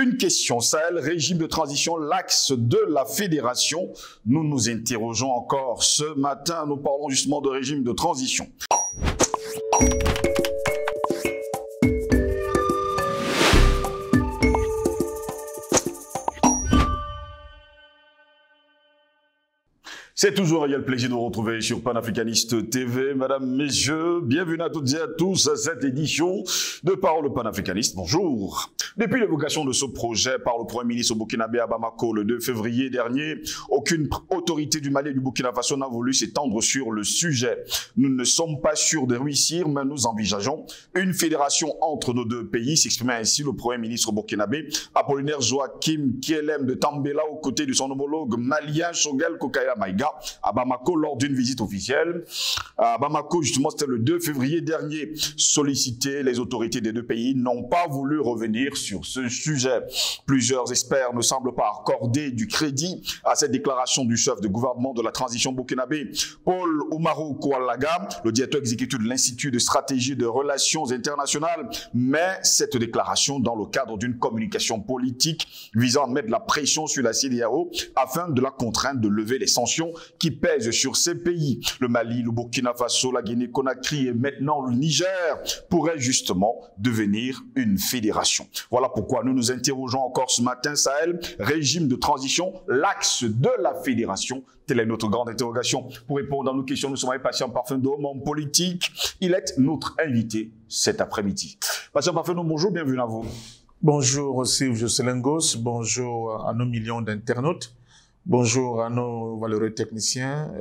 Une question, Sahel, régime de transition, l'axe de la fédération. Nous nous interrogeons encore ce matin, nous parlons justement de régime de transition. C'est toujours un réel plaisir de vous retrouver sur Panafricaniste TV. Mesdames, Messieurs, bienvenue à toutes et à tous à cette édition de Parole panafricaniste. Bonjour. Depuis l'évocation de ce projet par le Premier ministre burkinabé à Bamako le 2 février dernier, aucune autorité du Mali et du Burkina Faso n'a voulu s'étendre sur le sujet. Nous ne sommes pas sûrs de réussir, mais nous envisageons une fédération entre nos deux pays, s'exprimait ainsi le Premier ministre burkinabé Apollinaire Joachim Kielem de Tambela aux côtés de son homologue malien Choguel Kokaya Maïga à Bamako lors d'une visite officielle. À Bamako, justement, c'était le 2 février dernier. Sollicité, les autorités des deux pays n'ont pas voulu revenir sur ce sujet. Plusieurs experts ne semblent pas accorder du crédit à cette déclaration du chef de gouvernement de la transition burkinabé, Paul Oumarou Koualaga, le directeur exécutif de l'Institut de stratégie de relations internationales, met cette déclaration dans le cadre d'une communication politique visant à mettre la pression sur la CEDEAO afin de la contraindre de lever les sanctions qui pèsent sur ces pays. Le Mali, le Burkina Faso, la Guinée-Conakry et maintenant le Niger pourraient justement devenir une fédération. Voilà pourquoi nous nous interrogeons encore ce matin, Sahel, régime de transition, l'axe de la fédération. Telle est notre grande interrogation. Pour répondre à nos questions, nous sommes avec Patient Parfendôme, homme politique. Il est notre invité cet après-midi. Patient Parfendôme, bonjour, bienvenue à vous. Bonjour Sylve Josselingos, bonjour à nos millions d'internautes. Bonjour à nos valeureux techniciens,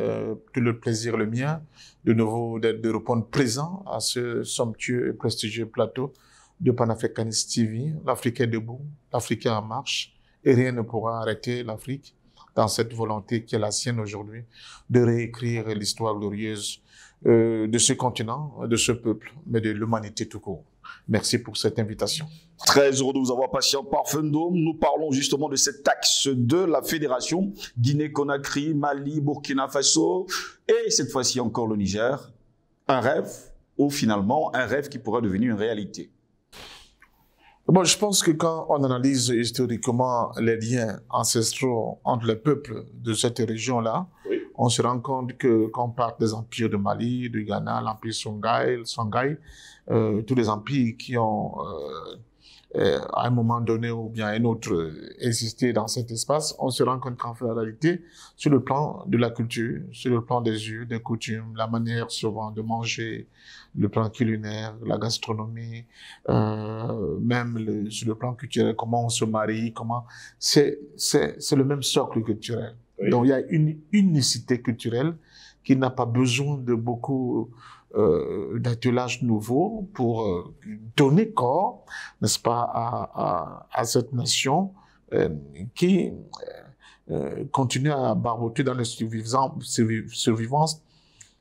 tout le plaisir le mien, de nouveau de répondre présent à ce somptueux et prestigieux plateau de Panafricanist TV. L'Afrique est debout, l'Afrique est en marche, et rien ne pourra arrêter l'Afrique dans cette volonté qui est la sienne aujourd'hui de réécrire l'histoire glorieuse de ce continent, de ce peuple, mais de l'humanité tout court. Merci pour cette invitation. Très heureux de vous avoir, Patient Parfendôme. Nous parlons justement de cet axe de la fédération, Guinée-Conakry, Mali, Burkina Faso, et cette fois-ci encore le Niger. Un rêve, ou finalement un rêve qui pourrait devenir une réalité. Bon, je pense que quand on analyse historiquement les liens ancestraux entre les peuples de cette région-là, oui, on se rend compte que quand on parle des empires de Mali, du Ghana, l'empire Songhai, tous les empires qui ont à un moment donné ou bien à un autre existé dans cet espace, on se rend compte qu'en réalité, sur le plan de la culture, sur le plan des us, des coutumes, la manière souvent de manger, le plan culinaire, la gastronomie, même sur le plan culturel, comment on se marie, comment c'est le même socle culturel. Oui. Donc il y a une unicité culturelle qui n'a pas besoin de beaucoup d'attelage nouveau pour donner corps, n'est-ce pas, à cette nation qui continue à barboter dans la survivance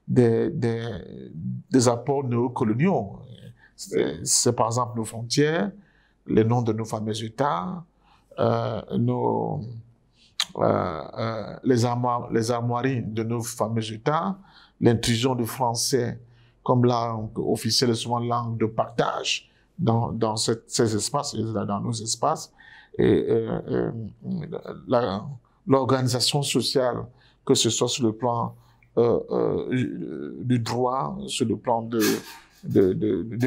des apports néocoloniaux. C'est par exemple nos frontières, les noms de nos fameux États, les armoiries de nos fameux États, l'intrusion du français comme langue officielle, souvent langue de partage dans ces espaces, dans nos espaces, et l'organisation sociale, que ce soit sur le plan du droit, sur le plan de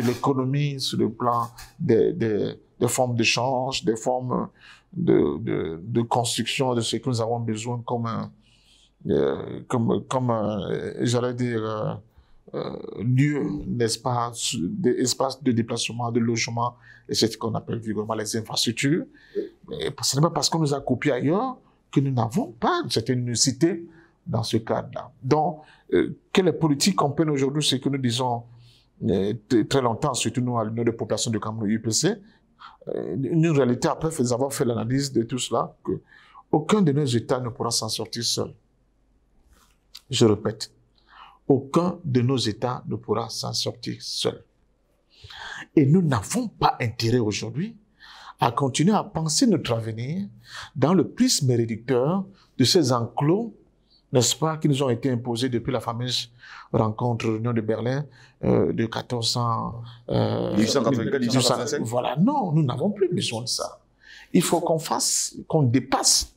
l'économie, sur le plan des formes d'échange, des formes de construction de ce que nous avons besoin comme j'allais dire, lieu, n'est-ce pas, espaces de déplacement, de logement, et c'est ce qu'on appelle vulgairement les infrastructures. Et ce n'est pas parce qu'on nous a copié ailleurs que nous n'avons pas cette unicité dans ce cadre-là. Donc, quelle est politique qu'on peine aujourd'hui, c'est que nous disons très longtemps, surtout nous, à l'Union de population de Cameroun, UPC, une réalité après avoir fait l'analyse de tout cela, que aucun de nos États ne pourra s'en sortir seul. Je répète, aucun de nos États ne pourra s'en sortir seul. Et nous n'avons pas intérêt aujourd'hui à continuer à penser notre avenir dans le prisme réducteur de ces enclos, n'est-ce pas, qui nous ont été imposés depuis la fameuse rencontre réunion de Berlin de 1885. Voilà, non, nous n'avons plus besoin de ça. Il faut qu'on dépasse,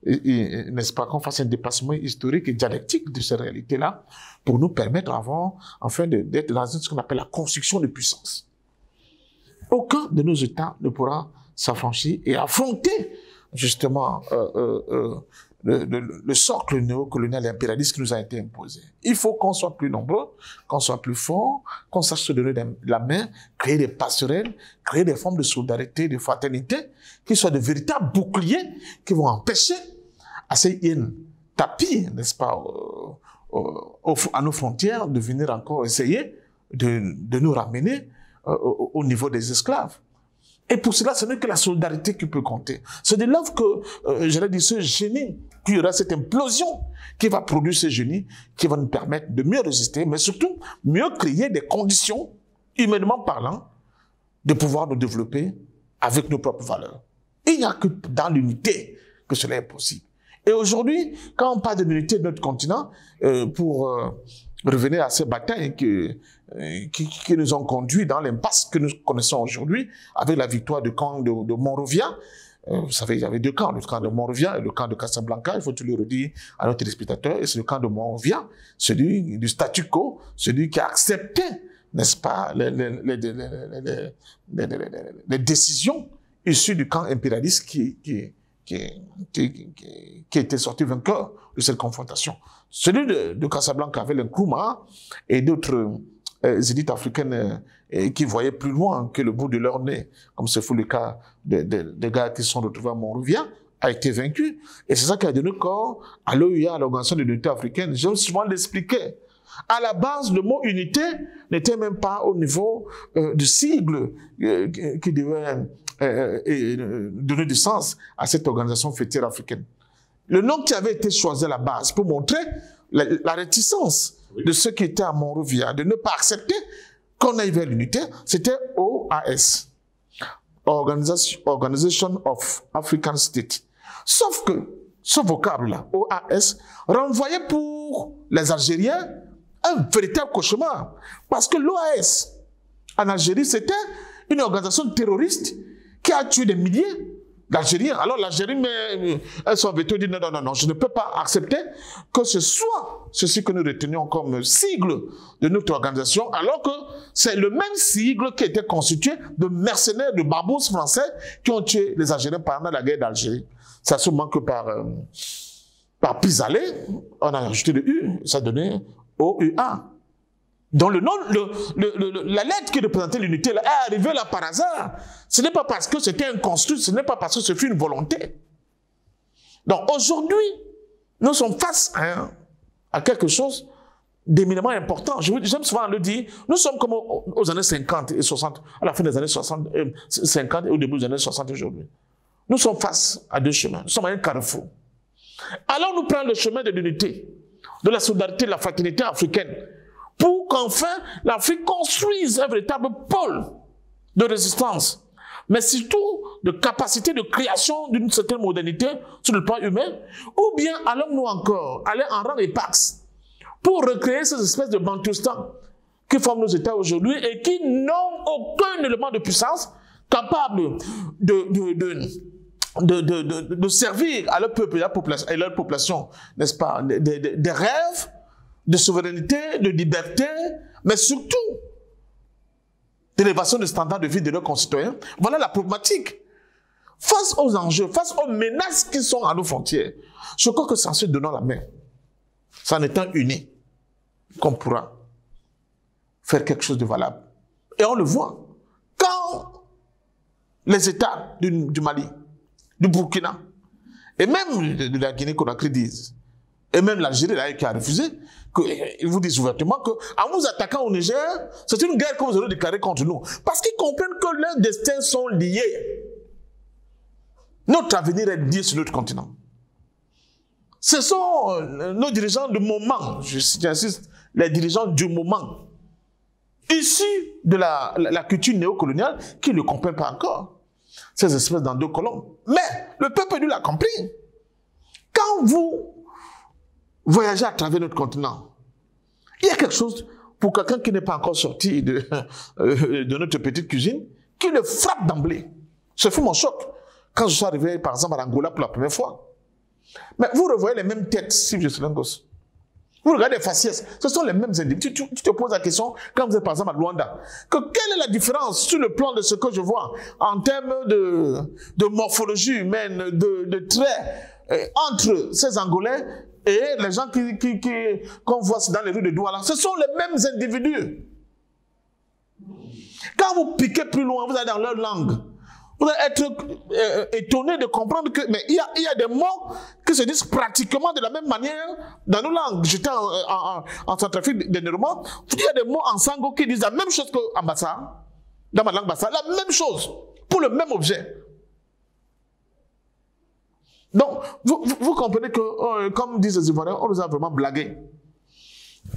n'est-ce pas, qu'on fasse un dépassement historique et dialectique de ces réalités-là pour nous permettre enfin d'être dans ce qu'on appelle la construction de puissance. Aucun de nos États ne pourra s'affranchir et affronter justement le socle néocolonial et impérialiste qui nous a été imposé. Il faut qu'on soit plus nombreux, qu'on soit plus forts, qu'on sache se donner la main, créer des passerelles, créer des formes de solidarité, de fraternité, qui soient de véritables boucliers qui vont empêcher à ces hyènes tapis, n'est-ce pas, à nos frontières, de venir encore essayer de nous ramener au niveau des esclaves. Et pour cela, ce n'est que la solidarité qui peut compter. C'est de là que, j'allais dire, ce génie, qu'il y aura cette implosion qui va produire ce génie, qui va nous permettre de mieux résister, mais surtout mieux créer des conditions, humainement parlant, de pouvoir nous développer avec nos propres valeurs. Il n'y a que dans l'unité que cela est possible. Et aujourd'hui, quand on parle de l'unité de notre continent, pour revenir à ces batailles qui nous ont conduits dans l'impasse que nous connaissons aujourd'hui, avec la victoire du camp de Monrovia. Vous savez, il y avait deux camps, le camp de Monrovia et le camp de Casablanca. Il faut tout le redire à nos téléspectateurs. Et c'est le camp de Monrovia, celui du statu quo, celui qui a accepté, n'est-ce pas, les décisions issues du camp impérialiste qui était sorti vainqueur de cette confrontation. Celui de Casablanca avec le Nkrumah et d'autres élites africaines qui voyaient plus loin que le bout de leur nez, comme ce fut le cas des gars qui sont retrouvés à Monrovia, a été vaincu. Et c'est ça qui a donné corps à l'OUA, à l'Organisation de l'Unité africaine. J'aime souvent l'expliquer. À la base, le mot unité n'était même pas au niveau du sigle qui devait donner du sens à cette organisation fêtière africaine. Le nom qui avait été choisi à la base pour montrer la réticence de ceux qui étaient à Monrovia, de ne pas accepter qu'on aille vers l'unité, c'était OAS, Organization of African States. Sauf que ce vocable-là, OAS, renvoyait pour les Algériens un véritable cauchemar. Parce que l'OAS, en Algérie, c'était une organisation terroriste qui a tué des milliers d'Algériens. Alors l'Algérie met son veto et dit non, je ne peux pas accepter que ce soit ceci que nous retenions comme sigle de notre organisation, alors que c'est le même sigle qui était constitué de mercenaires, de barbous français qui ont tué les Algériens pendant la guerre d'Algérie. Ça se manque par pis-aller, on a ajouté le U, ça donnait OUA. Donc le nom, la lettre qui représentait l'unité est arrivée là par hasard. Ce n'est pas parce que c'était un construit, ce n'est pas parce que ce fut une volonté. Donc aujourd'hui, nous sommes face à quelque chose d'éminemment important. J'aime souvent le dire, nous sommes comme aux années 50 et 60, à la fin des années 50 et au début des années 60 aujourd'hui. Nous sommes face à deux chemins, nous sommes à un carrefour. Alors nous prenons le chemin de l'unité, de la solidarité, de la fraternité africaine, pour qu'enfin l'Afrique construise un véritable pôle de résistance, mais surtout de capacité de création d'une certaine modernité sur le plan humain, ou bien allons-nous encore aller en rang épax pour recréer ces espèces de bantoustans qui forment nos États aujourd'hui et qui n'ont aucun élément de puissance capable de servir à leur peuple et leur population, n'est-ce pas, des rêves de souveraineté, de liberté, mais surtout d'élévation des standards de vie de leurs concitoyens. Voilà la problématique. Face aux enjeux, face aux menaces qui sont à nos frontières, je crois que c'est en se donnant la main, c'est en étant unis, qu'on pourra faire quelque chose de valable. Et on le voit. Quand les États du Mali, du Burkina, et même de la Guinée-Conakry disent, et même l'Algérie qui a refusé, ils vous disent ouvertement qu'en nous attaquant au Niger, c'est une guerre que vous aurez déclarée contre nous. Parce qu'ils comprennent que leurs destins sont liés. Notre avenir est lié sur notre continent. Ce sont nos dirigeants du moment, j'insiste, les dirigeants du moment, issus de la culture néocoloniale, qui ne comprennent pas encore ces espèces dans deux colonnes. Mais le peuple lui l'a compris. Quand vous voyager à travers notre continent, il y a quelque chose pour quelqu'un qui n'est pas encore sorti de notre petite cuisine qui le frappe d'emblée. Ce fut mon choc quand je suis arrivé, par exemple, à Angola pour la première fois. Mais vous revoyez les mêmes têtes, Steve Jocelyn-Ngoz. Vous regardez les faciès, ce sont les mêmes individus. Tu te poses la question, quand vous êtes par exemple à Luanda, que quelle est la différence sur le plan de ce que je vois en termes de morphologie humaine, de traits entre ces Angolais et les gens qu'on voit dans les rues de Douala. Ce sont les mêmes individus. Quand vous piquez plus loin, vous allez dans leur langue. Vous allez être étonné de comprendre que, mais il y a des mots qui se disent pratiquement de la même manière dans nos langues. J'étais en Centrafrique dernièrement. Il y a des mots en sango qui disent la même chose qu'en Bassa, dans ma langue Bassa, la même chose, pour le même objet. Donc, vous comprenez que, comme disent les Ivoiriens, on nous a vraiment blagué.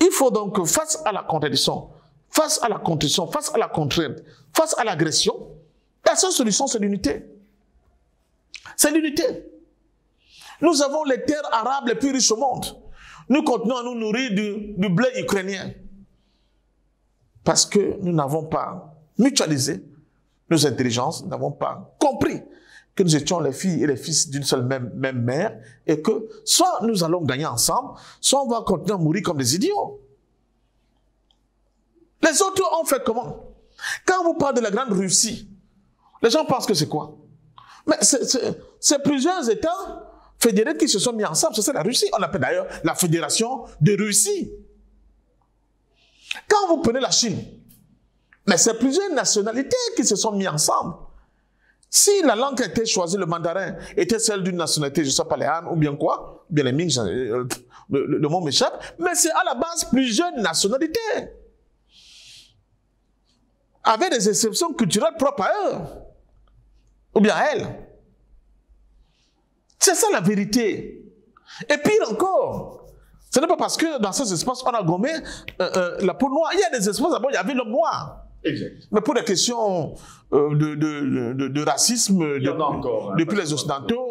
Il faut donc, face à la contradiction, face à la contrition, face à la contrainte, face à l'agression, la seule solution, c'est l'unité. C'est l'unité. Nous avons les terres arabes les plus riches au monde. Nous continuons à nous nourrir du blé ukrainien. Parce que nous n'avons pas mutualisé nos intelligences, nous n'avons pas compris que nous étions les filles et les fils d'une seule même mère, et que soit nous allons gagner ensemble, soit on va continuer à mourir comme des idiots. Les autres ont fait comment? Quand vous parlez de la grande Russie, les gens pensent que c'est quoi? Mais c'est plusieurs États fédérés qui se sont mis ensemble. C'est la Russie. On l'appelle d'ailleurs la Fédération de Russie. Quand vous prenez la Chine, mais c'est plusieurs nationalités qui se sont mis ensemble. Si la langue qui a été choisie, le mandarin, était celle d'une nationalité, je ne sais pas les Han ou bien quoi, bien les Ming, le mot m'échappe, mais c'est à la base plusieurs nationalités. Avec des exceptions culturelles propres à eux. Ou bien à elles. C'est ça la vérité. Et pire encore, ce n'est pas parce que dans ces espaces, on a gommé la peau noire. Il y a des espaces, d'abord, il y avait l'homme noir. Exact. Mais pour des questions de racisme, depuis les Occidentaux,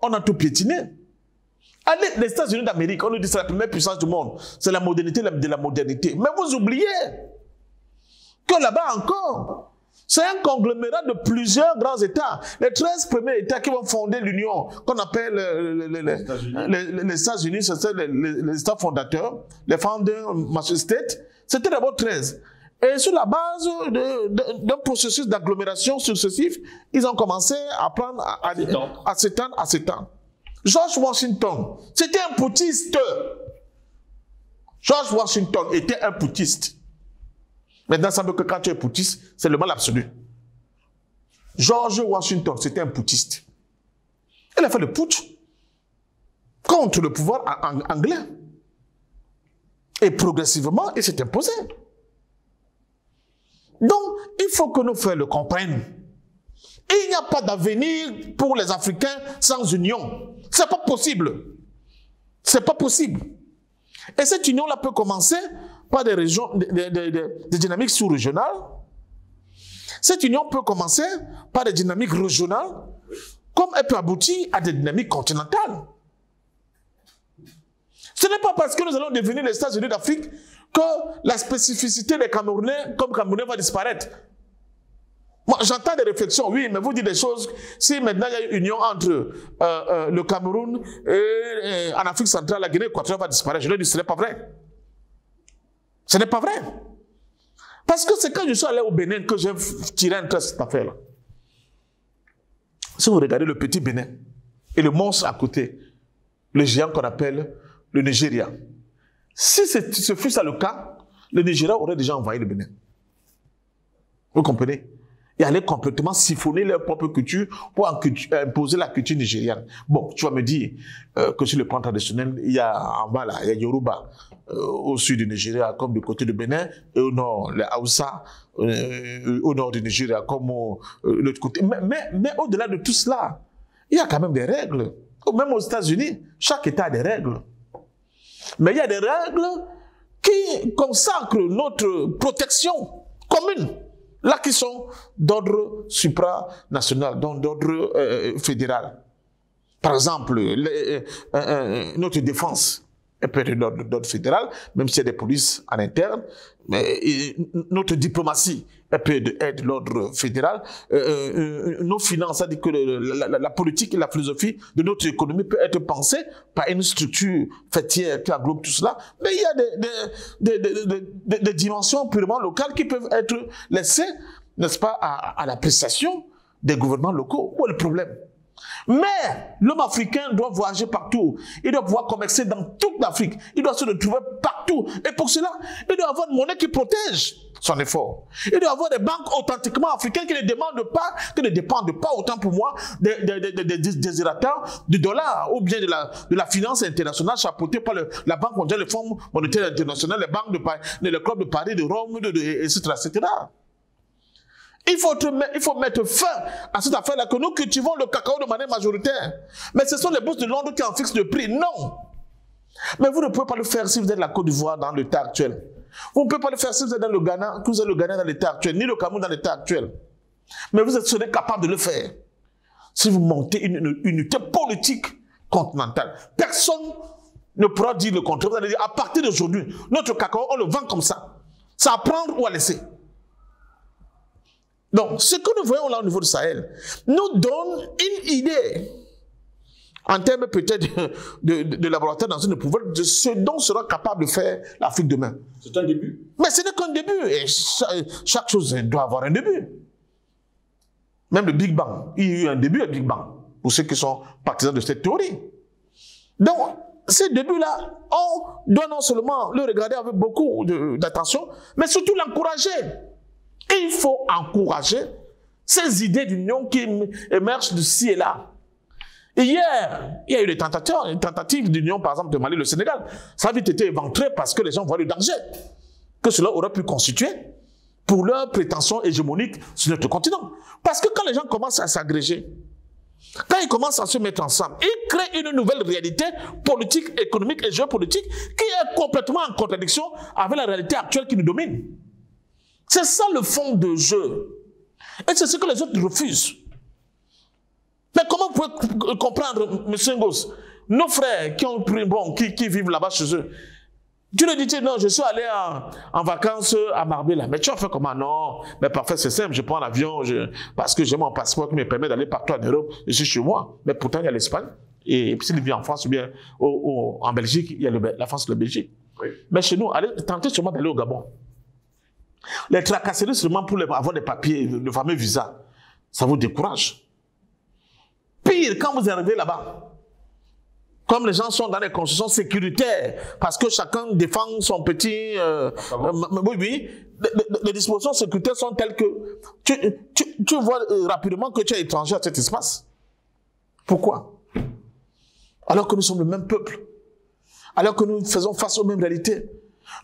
on a tout piétiné. Allez, les États-Unis d'Amérique, on nous dit que c'est la première puissance du monde. C'est la modernité de la modernité. Mais vous oubliez que là-bas encore, c'est un conglomérat de plusieurs grands États. Les 13 premiers États qui vont fonder l'Union, qu'on appelle les États-Unis, c'est les États fondateurs, les Founder States, c'était d'abord 13. Et sur la base d'un processus d'agglomération successif, ils ont commencé à prendre à s'étendre. George Washington, c'était un putiste. George Washington était un putiste. Maintenant, ça veut que quand tu es putiste, c'est le mal absolu. George Washington, c'était un putiste. Il a fait le putsch contre le pouvoir anglais. Et progressivement, il s'est imposé. Donc, il faut que nos frères le comprennent. Il n'y a pas d'avenir pour les Africains sans union. C'est pas possible. C'est pas possible. Et cette union-là peut commencer par des régions, des dynamiques sous-régionales. Cette union peut commencer par des dynamiques régionales, comme elle peut aboutir à des dynamiques continentales. Ce n'est pas parce que nous allons devenir les États-Unis d'Afrique que la spécificité des Camerounais, comme Camerounais, va disparaître. Moi, j'entends des réflexions, oui, mais vous dites des choses. Si maintenant il y a une union entre le Cameroun et en Afrique centrale, la Guinée équatoriale va disparaître, je leur dis, ce n'est pas vrai. Ce n'est pas vrai. Parce que c'est quand je suis allé au Bénin que j'ai tiré un trait de cette affaire-là. Si vous regardez le petit Bénin et le monstre à côté, le géant qu'on appelle le Nigeria, si ce fut ça le cas, le Nigeria aurait déjà envahi le Bénin. Vous comprenez? Et aller complètement siphonner leur propre culture pour imposer la culture nigériane. Bon, tu vas me dire que sur le plan traditionnel, il y a en bas là, il y a Yoruba au sud du Nigeria comme du côté de Bénin, et au nord, les Hausa au nord du Nigeria comme l'autre côté. Mais au-delà de tout cela, il y a quand même des règles. Même aux États-Unis, chaque État a des règles. Mais il y a des règles qui consacrent notre protection commune. Là, qui sont d'ordre supranational, d'ordre fédéral. Par exemple, notre défense peut être d'ordre fédéral, même s'il y a des polices en interne. Mais notre diplomatie un peu d'aide de l'ordre fédéral. Nos finances, c'est-à-dire que la politique et la philosophie de notre économie peut être pensée par une structure fêtière qui englobe tout cela. Mais il y a des dimensions purement locales qui peuvent être laissées, n'est-ce pas, à l'appréciation des gouvernements locaux. Où est le problème? Mais l'homme africain doit voyager partout. Il doit pouvoir commercer dans toute l'Afrique. Il doit se retrouver partout. Et pour cela, il doit avoir une monnaie qui protège son effort. Il doit avoir des banques authentiquement africaines qui ne dépendent pas autant pour moi des désirateurs du dollar ou bien de la finance internationale chapeautée par la Banque mondiale, le Fonds monétaire international, les banques de Paris, le Club de Paris, de Rome, etc., etc. Il faut mettre fin à cette affaire-là que nous cultivons le cacao de manière majoritaire. Mais ce sont les bourses de Londres qui en fixent le prix. Non. Mais vous ne pouvez pas le faire si vous êtes la Côte d'Ivoire dans l'état actuel. Vous ne pouvez pas le faire si vous êtes dans le Ghana, que vous êtes le Ghana dans l'état actuel, ni le Cameroun dans l'état actuel. Mais vous serez capable de le faire si vous montez une unité politique continentale. Personne ne pourra dire le contraire. Vous allez dire, à partir d'aujourd'hui, notre cacao, on le vend comme ça. C'est à prendre ou à laisser. Donc, ce que nous voyons là au niveau du Sahel nous donne une idée, en termes peut-être de laboratoire dans une éprouvette, de ce dont sera capable de faire l'Afrique demain. C'est un début. Mais ce n'est qu'un début. Et chaque chose doit avoir un début. Même le Big Bang, il y a eu un début à Big Bang, pour ceux qui sont partisans de cette théorie. Donc, ce début-là, on doit non seulement le regarder avec beaucoup d'attention, mais surtout l'encourager. Et il faut encourager ces idées d'union qui émergent de ci et là. Et hier, il y a eu des tentatives d'union, par exemple, de Mali et le Sénégal. Ça a vite été éventré parce que les gens voient le danger que cela aurait pu constituer pour leur prétention hégémonique sur notre continent. Parce que quand les gens commencent à s'agréger, quand ils commencent à se mettre ensemble, ils créent une nouvelle réalité politique, économique et géopolitique qui est complètement en contradiction avec la réalité actuelle qui nous domine. C'est ça le fond de jeu. Et c'est ce que les autres refusent. Mais comment vous pouvez comprendre, M. Ngos, nos frères qui ont pris, qui vivent là-bas chez eux, tu leur dis, non, je suis allé en vacances à Marbella. Mais tu as fait comment? Non, mais parfait, c'est simple, je prends l'avion parce que j'ai mon passeport qui me permet d'aller partout en Europe, je suis chez moi. Mais pourtant, il y a l'Espagne. Et puis s'il vit en France ou bien en Belgique, il y a la France et la Belgique. Oui. Mais chez nous, allez tenter sûrement d'aller au Gabon. Les tracasseries seulement pour avoir des papiers, le fameux visa, ça vous décourage. Pire, quand vous arrivez là-bas, comme les gens sont dans les constructions sécuritaires, parce que chacun défend son petit... oui, les dispositions sécuritaires sont telles que tu vois rapidement que tu es étranger à cet espace. Pourquoi? Alors que nous sommes le même peuple, alors que nous faisons face aux mêmes réalités.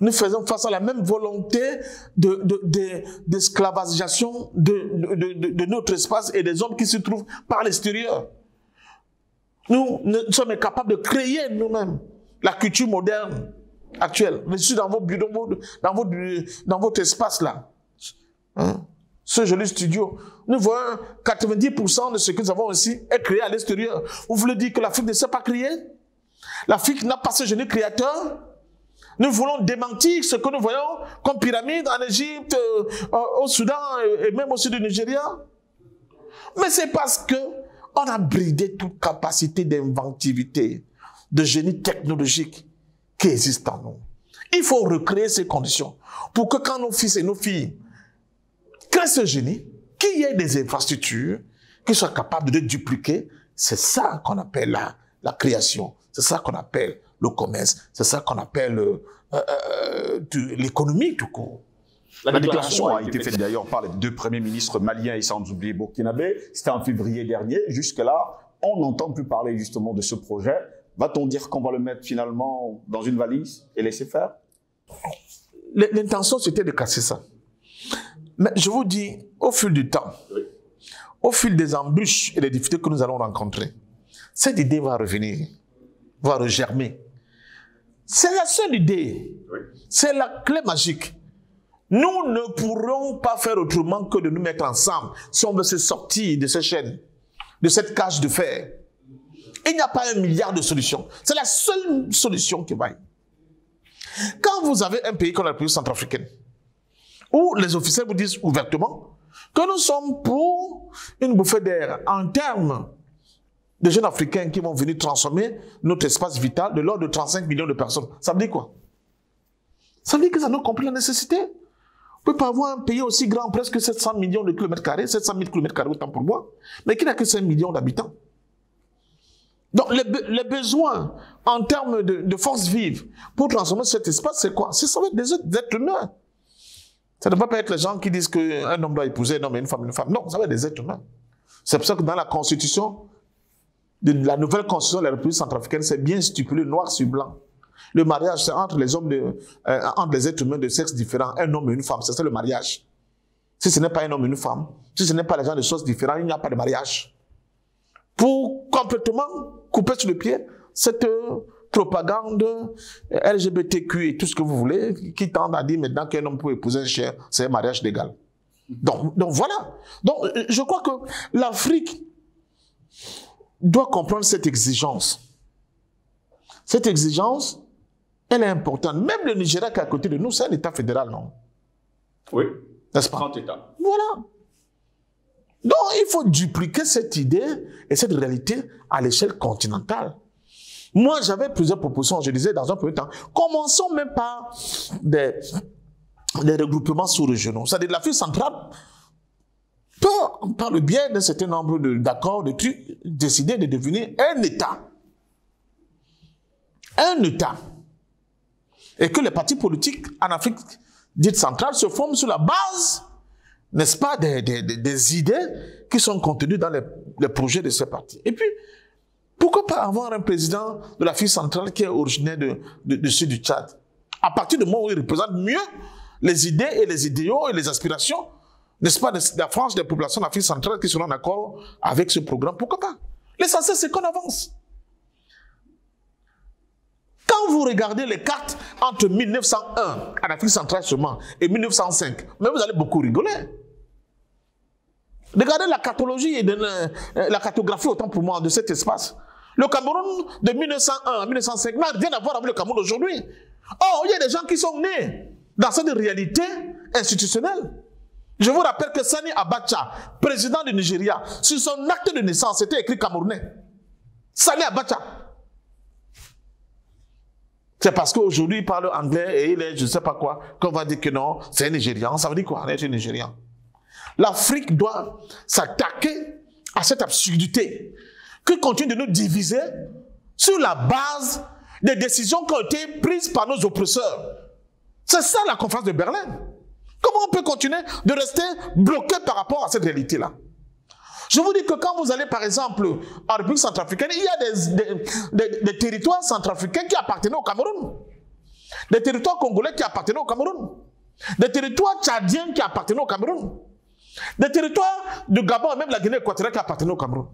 Nous faisons face à la même volonté d'esclavagisation de notre espace et des hommes qui se trouvent par l'extérieur. Nous sommes capables de créer nous-mêmes la culture moderne actuelle. Je suis dans votre espace là. Hein? Ce joli studio. Nous voyons 90% de ce que nous avons ici est créé à l'extérieur. Vous voulez dire que l'Afrique ne sait pas créer? L'Afrique n'a pas ce génie créateur? Nous voulons démentir ce que nous voyons comme pyramides en Égypte, au Soudan et même au sud du Nigeria. Mais c'est parce qu'on a bridé toute capacité d'inventivité, de génie technologique qui existe en nous. Il faut recréer ces conditions pour que quand nos fils et nos filles créent ce génie, qu'il y ait des infrastructures qui soient capables de dupliquer. C'est ça qu'on appelle la création. C'est ça qu'on appelle le commerce, c'est ça qu'on appelle l'économie tout court. La déclaration a été faite d'ailleurs par les deux premiers ministres maliens et sans oublier burkinabé. C'était en février dernier. Jusque-là, on n'entend plus parler justement de ce projet. Va-t-on dire qu'on va le mettre finalement dans une valise et laisser faire? L'intention, c'était de casser ça. Mais je vous dis, au fil du temps, au fil des embûches et des difficultés que nous allons rencontrer, cette idée va revenir, va regermer. C'est la seule idée. Oui. C'est la clé magique. Nous ne pourrons pas faire autrement que de nous mettre ensemble si on veut se sortir de ces chaînes, de cette cage de fer. Il n'y a pas 1 milliard de solutions. C'est la seule solution qui vaille. Quand vous avez un pays comme la République centrafricaine, où les officiels vous disent ouvertement que nous sommes pour une bouffée d'air en termes de jeunes Africains qui vont venir transformer notre espace vital de l'ordre de 35 millions de personnes. Ça veut dire quoi? Ça veut dire qu'ils en ont compris la nécessité. On ne peut pas avoir un pays aussi grand, presque 700 millions de kilomètres carrés, 700 000 kilomètres carrés autant pour moi, mais qui n'a que 5 millions d'habitants. Donc les besoins en termes de force vive pour transformer cet espace, c'est quoi? Ça va être des êtres humains. Ça ne va pas être les gens qui disent qu'un homme doit épouser un homme et une femme. Non, ça va être des êtres humains. C'est pour ça que dans la constitution, de la nouvelle constitution de la République centrafricaine, c'est bien stipulé noir sur blanc. Le mariage, c'est entre les hommes entre les êtres humains de sexe différents, un homme et une femme. C'est ça le mariage. Si ce n'est pas un homme et une femme, si ce n'est pas les gens de choses différentes, il n'y a pas de mariage. Pour complètement couper sur le pied cette propagande LGBTQ et tout ce que vous voulez, qui tend à dire maintenant qu'un homme peut épouser un chien, c'est un mariage légal. Donc voilà. Donc je crois que l'Afrique doit comprendre cette exigence. Cette exigence, elle est importante. Même le Nigeria qui est à côté de nous, c'est un État fédéral, non? Oui. N'est-ce pas? 30 États. Voilà. Donc, il faut dupliquer cette idée et cette réalité à l'échelle continentale. Moi, j'avais plusieurs propositions. Je disais dans un premier temps, commençons même par des regroupements sous-régionaux. C'est-à-dire l'Afrique centrale peut, par le biais d'un certain nombre d'accords, de trucs, décider de devenir un État. Un État. Et que les partis politiques en Afrique dite centrale se forment sur la base, n'est-ce pas, des idées qui sont contenues dans les projets de ces partis. Et puis, pourquoi pas avoir un président de l'Afrique centrale qui est originaire de sud du Tchad? À partir du moment où il représente mieux les idées et les idéaux et les aspirations, n'est-ce pas, de la frange des populations de l'Afrique centrale qui seront en accord avec ce programme, pourquoi pas? L'essentiel, c'est qu'on avance. Quand vous regardez les cartes entre 1901, en Afrique centrale seulement, et 1905, mais vous allez beaucoup rigoler. Regardez la cartologie et la cartographie, autant pour moi, de cet espace. Le Cameroun de 1901 à 1905 n'a rien à voir avec le Cameroun d'aujourd'hui. Or, il y a des gens qui sont nés dans cette réalité institutionnelle. Je vous rappelle que Sani Abacha, président du Nigeria, sur son acte de naissance, c'était écrit camerounais. Sani Abacha. C'est parce qu'aujourd'hui, il parle anglais et il est je ne sais pas quoi, qu'on va dire que non, c'est un Nigérian. Ça veut dire quoi, être un Nigérian? L'Afrique doit s'attaquer à cette absurdité qui continue de nous diviser sur la base des décisions qui ont été prises par nos oppresseurs. C'est ça la conférence de Berlin. Comment on peut continuer de rester bloqué par rapport à cette réalité-là? Je vous dis que quand vous allez, par exemple, en République centrafricaine, il y a des territoires centrafricains qui appartenaient au Cameroun. Des territoires congolais qui appartenaient au Cameroun. Des territoires tchadiens qui appartenaient au Cameroun. Des territoires du Gabon et même la Guinée équatoriale qui appartenaient au Cameroun.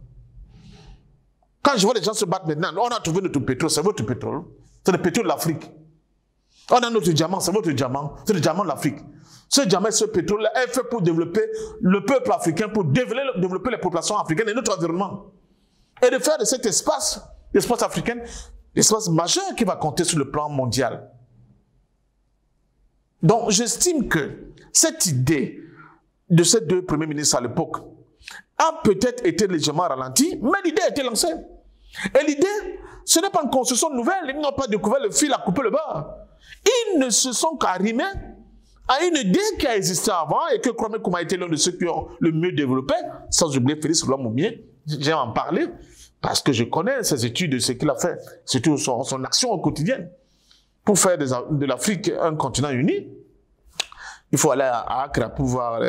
Quand je vois les gens se battre maintenant, on a trouvé notre pétrole, c'est votre pétrole. C'est le pétrole de l'Afrique. On a notre diamant, c'est votre diamant. C'est le diamant de l'Afrique. Ce diamant, ce pétrole est fait pour développer le peuple africain, pour développer les populations africaines et notre environnement. Et de faire de cet espace, l'espace africain, l'espace majeur qui va compter sur le plan mondial. Donc, j'estime que cette idée de ces deux premiers ministres à l'époque a peut-être été légèrement ralentie, mais l'idée a été lancée. Et l'idée, ce n'est pas une construction nouvelle, ils n'ont pas découvert le fil à couper le beurre. Ils ne se sont qu'arrimés à une idée qui a existé avant et que Kwame Nkrumah a été l'un de ceux qui ont le mieux développé, sans oublier Félix Houphouët-Boigny. J'ai en parlé parce que je connais ses études de ce qu'il a fait, surtout son action au quotidien. Pour faire de l'Afrique un continent uni, il faut aller à Accra pour voir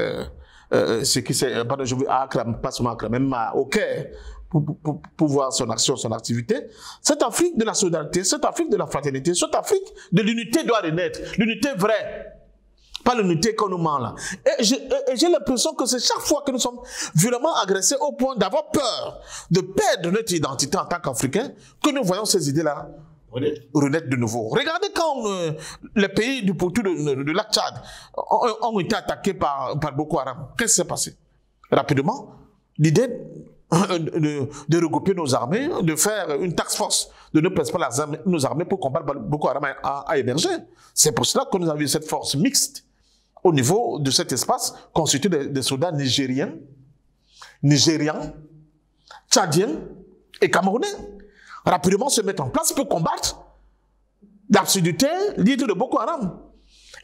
ce qui s'est... Pardon, je veux à Accra, pas seulement à Accra, même au Caire, pour voir son action, son activité. Cette Afrique de la solidarité, cette Afrique de la fraternité, cette Afrique de l'unité doit renaître, l'unité vraie. Pas l'unité qu'on nous ment là. Et j'ai l'impression que c'est chaque fois que nous sommes violemment agressés au point d'avoir peur de perdre notre identité en tant qu'Africains, que nous voyons ces idées-là renaître de nouveau. Regardez quand les pays du pourtour de lac Tchad ont été attaqués par Boko Haram. Qu'est-ce qui s'est passé? Rapidement, l'idée de regrouper nos armées, de faire une task force, de ne presser pas nos armées pour combattre Boko Haram a émergé. C'est pour cela que nous avons eu cette force mixte au niveau de cet espace constitué des soldats nigériens, tchadiens et camerounais. Rapidement se mettre en place pour combattre l'absurdité l'idée de Boko Haram.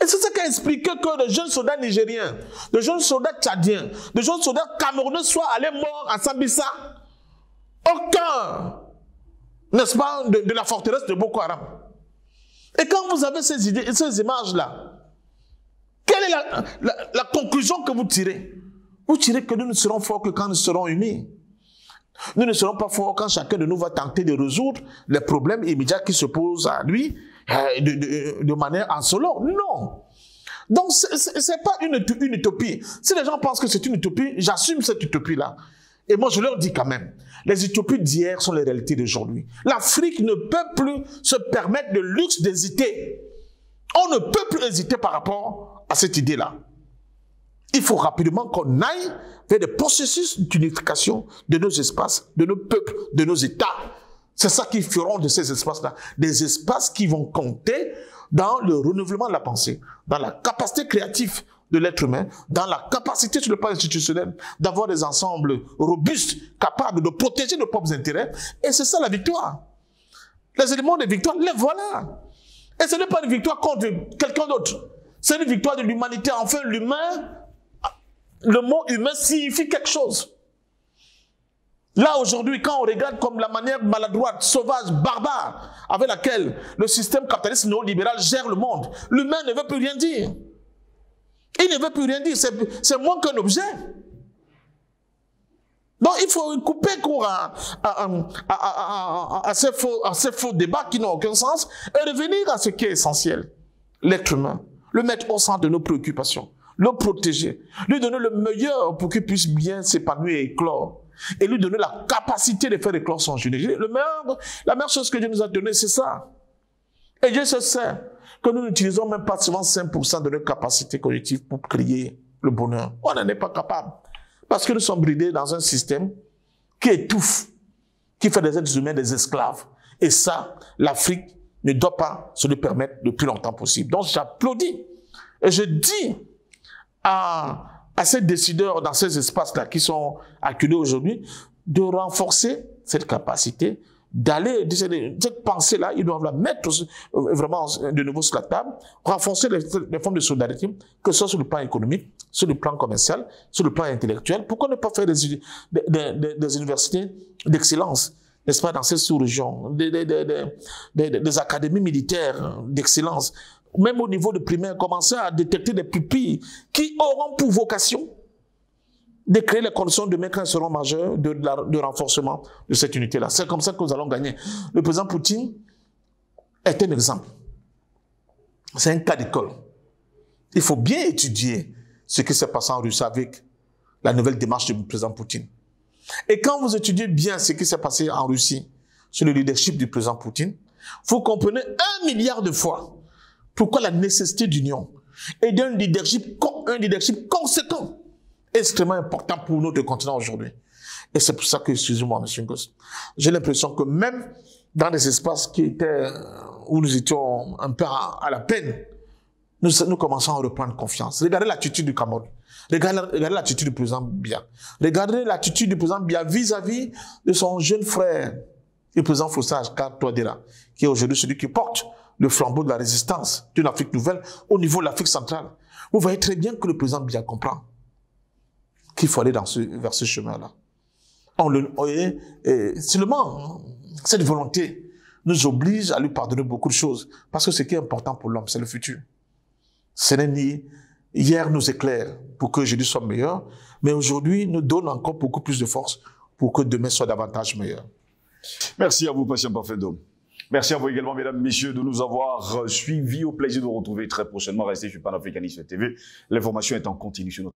Et c'est ça qui a expliqué que de jeunes soldats nigériens, de jeunes soldats tchadiens, de jeunes soldats camerounais soient allés morts à Sambisa. Aucun, n'est-ce pas, de la forteresse de Boko Haram. Et quand vous avez ces idées et ces images-là, quelle est la conclusion que vous tirez? Vous tirez que nous ne serons forts que quand nous serons unis. Nous ne serons pas forts quand chacun de nous va tenter de résoudre les problèmes immédiats qui se posent à lui de manière en solo. Non. Donc, ce n'est pas une utopie. Si les gens pensent que c'est une utopie, j'assume cette utopie-là. Et moi, je leur dis quand même, les utopies d'hier sont les réalités d'aujourd'hui. L'Afrique ne peut plus se permettre le luxe d'hésiter. On ne peut plus hésiter par rapport à cette idée-là. Il faut rapidement qu'on aille vers des processus d'unification de nos espaces, de nos peuples, de nos États. C'est ça qui feront de ces espaces-là des espaces qui vont compter dans le renouvellement de la pensée, dans la capacité créative de l'être humain, dans la capacité sur le plan institutionnel d'avoir des ensembles robustes, capables de protéger nos propres intérêts. Et c'est ça la victoire. Les éléments de victoire, les voilà. Et ce n'est pas une victoire contre quelqu'un d'autre. C'est une victoire de l'humanité. Enfin, l'humain, le mot humain signifie quelque chose. Là, aujourd'hui, quand on regarde comme la manière maladroite, sauvage, barbare, avec laquelle le système capitaliste néolibéral gère le monde, l'humain ne veut plus rien dire. Il ne veut plus rien dire, c'est moins qu'un objet. Donc, il faut couper court à ces faux débats qui n'ont aucun sens et revenir à ce qui est essentiel. L'être humain, le mettre au centre de nos préoccupations, le protéger, lui donner le meilleur pour qu'il puisse bien s'épanouir et éclore. Et lui donner la capacité de faire éclore son génie. La meilleure chose que Dieu nous a donnée, c'est ça. Et Dieu se sait que nous n'utilisons même pas souvent 5% de nos capacités cognitives pour créer le bonheur. On n'en est pas capable. Parce que nous sommes bridés dans un système qui étouffe, qui fait des êtres humains des esclaves. Et ça, l'Afrique ne doit pas se le permettre le plus longtemps possible. Donc j'applaudis et je dis à ces décideurs dans ces espaces-là qui sont acculés aujourd'hui de renforcer cette capacité, d'aller, cette pensée-là, ils doivent la mettre vraiment de nouveau sur la table, renforcer les formes de solidarité, que ce soit sur le plan économique, sur le plan commercial, sur le plan intellectuel. Pourquoi ne pas faire des universités d'excellence, n'est-ce pas, dans ces sous-régions, des académies militaires d'excellence, même au niveau de primaire, commencer à détecter des pupilles qui auront pour vocation de créer les conditions demain quand elles seront majeures de renforcement de cette unité-là. C'est comme ça que nous allons gagner. Le président Poutine est un exemple. C'est un cas d'école. Il faut bien étudier ce qui s'est passé en Russie avec la nouvelle démarche du président Poutine. Et quand vous étudiez bien ce qui s'est passé en Russie sur le leadership du président Poutine, vous comprenez 1 milliard de fois pourquoi la nécessité d'union et d'un leadership conséquent est extrêmement important pour notre continent aujourd'hui. Et c'est pour ça que, excusez-moi, M. Ngoz, j'ai l'impression que même dans des espaces où nous étions un peu à la peine, nous commençons à reprendre confiance. Regardez l'attitude du Cameroun. Regardez l'attitude du président Biya. Regardez l'attitude du président Biya vis-à-vis de son jeune frère, le président Fossage Touadéra, qui est aujourd'hui celui qui porte le flambeau de la résistance d'une Afrique nouvelle au niveau de l'Afrique centrale. Vous voyez très bien que le président Biya comprend qu'il faut aller vers ce chemin-là. Seulement, cette volonté nous oblige à lui pardonner beaucoup de choses. Parce que ce qui est important pour l'homme, c'est le futur. Ce n'est ni hier nous éclaire pour que jeudi soit meilleur, mais aujourd'hui nous donne encore beaucoup plus de force pour que demain soit davantage meilleur. Merci à vous, patient parfait d'homme. Merci à vous également, mesdames, messieurs, de nous avoir suivis. Au plaisir de vous retrouver très prochainement. Restez sur Panafricanisme TV. L'information est en continu sur notre...